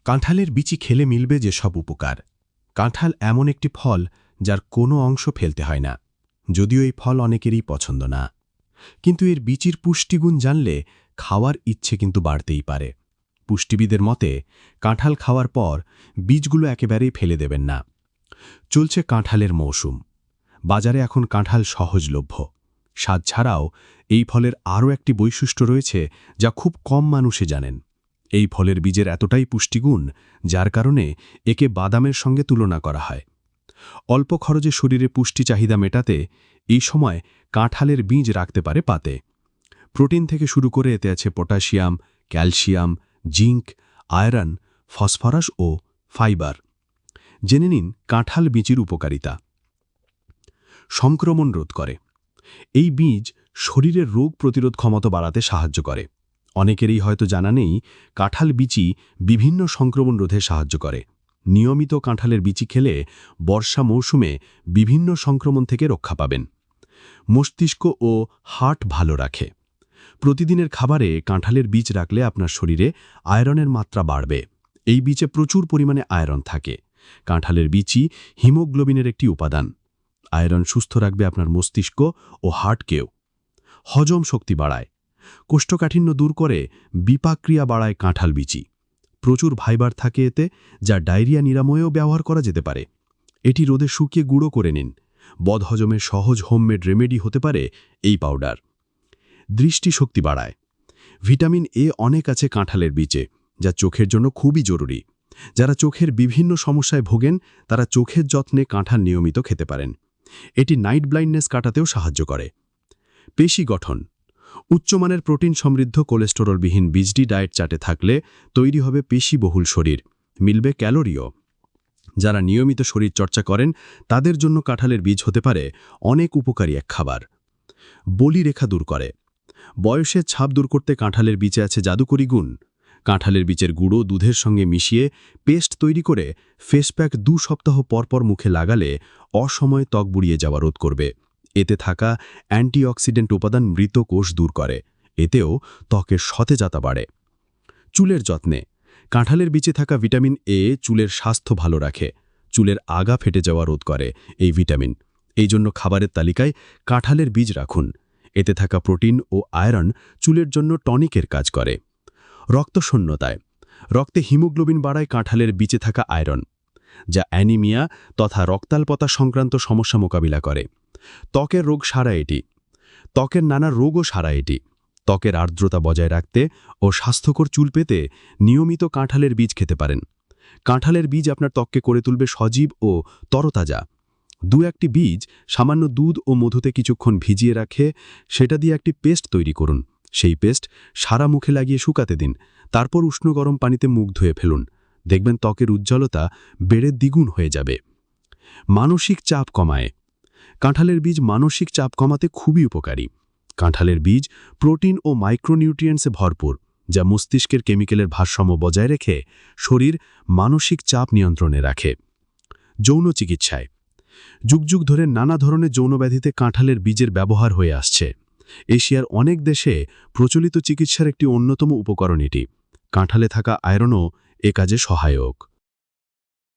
কাঁঠালের বিচি খেলে মিলবে যে সব উপকার। কাঁঠাল এমন একটি ফল যার কোনো অংশ ফেলতে হয় না, যদিও এই ফল অনেকেরই পছন্দ না। কিন্তু এর বিচির পুষ্টিগুণ জানলে খাওয়ার ইচ্ছে কিন্তু বাড়তেই পারে। পুষ্টিবিদের মতে কাঁঠাল খাওয়ার পর বীজগুলো একেবারেই ফেলে দেবেন না। চলছে কাঁঠালের মৌসুম। বাজারে এখন কাঁঠাল সহজলভ্য। স্বাদ ছাড়াও এই ফলের আরও একটি বৈশিষ্ট্য রয়েছে যা খুব কম মানুষে জানেন। এই ফলের বীজের এতটাই পুষ্টিগুণ, যার কারণে একে বাদামের সঙ্গে তুলনা করা হয়। অল্প খরচে শরীরে পুষ্টি চাহিদা মেটাতে এই সময় কাঁঠালের বীজ রাখতে পারে পাতে। প্রোটিন থেকে শুরু করে এতে আছে potassium, calcium, zinc, iron, phosphorus ও ফাইবার। জেনে নিন কাঁঠাল বীজের উপকারিতা। সংক্রমণ রোধ করে। এই বীজ শরীরের রোগ প্রতিরোধ ক্ষমতা বাড়াতে সাহায্য করে। অনেকেরই হয়তো জানা নেই কাঁঠাল বিচি বিভিন্ন সংক্রমণ রোধে সাহায্য করে। নিয়মিত কাঁঠালের বিচি খেলে বর্ষা মৌসুমে বিভিন্ন সংক্রমণ থেকে রক্ষা পাবেন। মস্তিষ্ক ও হার্ট ভালো রাখে। প্রতিদিনের খাবারে কাঁঠালের বীজ রাখলে আপনার শরীরে আয়রনের মাত্রা বাড়বে। এই বীজে প্রচুর পরিমাণে আয়রন থাকে। কাঁঠালের বিচি হিমোগ্লোবিনের একটি উপাদান। আয়রন সুস্থ রাখবে আপনার মস্তিষ্ক ও হার্টকেও। হজম শক্তি বাড়ায়। কোষ্ঠকাঠিন্য দূর করে বিপাক্রিয়া বাড়ায় কাঁঠাল বিচি। প্রচুর ফাইবার থাকে এতে, যা ডায়রিয়া নিরাময়েও ব্যবহার করা যেতে পারে। এটি রোদে শুকিয়ে গুঁড়ো করে নিন। বদহজমের সহজ হোমমেড রেমেডি হতে পারে এই পাউডার। দৃষ্টিশক্তি বাড়ায়। ভিটামিন এ অনেক আছে কাঁঠালের বীজে, যা চোখের জন্য খুবই জরুরি। যারা চোখের বিভিন্ন সমস্যায় ভোগেন তারা চোখের যত্নে কাঁঠাল নিয়মিত খেতে পারেন। এটি নাইট ব্লাইন্ডনেস কাটাতেও সাহায্য করে। পেশি গঠন। উচ্চমানের প্রোটিন সমৃদ্ধ কোলেস্টেরলবিহীন বীজটি ডায়েট চার্টে থাকলে তৈরি হবে পেশিবহুল শরীর, মিলবে ক্যালোরিও। যারা নিয়মিত শরীর চর্চা করেন তাদের জন্য কাঁঠালের বীজ হতে পারে অনেক উপকারী এক খাবার। বলিরেখা দূর করে। বয়সের ছাপ দূর করতে কাঁঠালের বীজে আছে জাদুকরি গুণ। কাঁঠালের বীজের গুঁড়ো দুধের সঙ্গে মিশিয়ে পেস্ট তৈরি করে ফেস প্যাক 2 সপ্তাহ পরপর মুখে লাগালে অসময়ে ত্বক বুড়িয়ে যাওয়া রোধ করবে। এতে থাকা অ্যান্টিঅক্সিডেন্ট উপাদান মৃত কোষ দূর করে। এতেও ত্বকের সতেজতা বাড়ে। চুলের যত্নে কাঁঠালের বীজে থাকা ভিটামিন এ চুলের স্বাস্থ্য ভালো রাখে। চুলের আগা ফেটে যাওয়া রোধ করে এই ভিটামিন। এই জন্য খাবারের তালিকায় কাঁঠালের বীজ রাখুন। এতে থাকা প্রোটিন ও আয়রন চুলের জন্য টনিকের কাজ করে। রক্তশূন্যতায় রক্তে হিমোগ্লোবিন বাড়ায় কাঁঠালের বীজে থাকা আয়রন, যা অ্যানিমিয়া তথা রক্তাল্পতা সংক্রান্ত সমস্যা মোকাবিলা করে। ত্বকের রোগ সারায় এটি। ত্বকের নানা রোগও সারায় এটি। ত্বকের আর্দ্রতা বজায় রাখতে ও স্বাস্থ্যকর চুল পেতে নিয়মিত কাঁঠালের বীজ খেতে পারেন। কাঁঠালের বীজ আপনার ত্বককে করে তুলবে সজীব ও তরতাজা। 2-1টি বীজ সামান্য দুধ ও মধুতে কিছুক্ষণ ভিজিয়ে রাখে সেটা দিয়ে একটি পেস্ট তৈরি করুন। সেই পেস্ট সারা মুখে লাগিয়ে শুকাতে দিন। তারপর উষ্ণ গরম পানিতে মুখ ধুয়ে ফেলুন। দেখবেন ত্বকের উজ্জ্বলতা বেড়ে দ্বিগুণ হয়ে যাবে। মানসিক চাপ কমায়। কাঁঠালের বীজ মানসিক চাপ কমাতে খুবই উপকারী। কাঁঠালের বীজ প্রোটিন ও মাইক্রোনিউট্রিয়েন্টসে ভরপুর, যা মস্তিষ্কের কেমিক্যালের ভারসাম্য বজায় রেখে শরীর মানসিক চাপ নিয়ন্ত্রণে রাখে। যৌন চিকিৎসায় যুগ যুগ ধরে নানা ধরনের যৌনব্যাধিতে কাঁঠালের বীজের ব্যবহার হয়ে আসছে। এশিয়ার অনেক দেশে প্রচলিত চিকিৎসার একটি অন্যতম উপকরণ এটি। কাঁঠালে থাকা আয়রনও এ কাজে সহায়ক।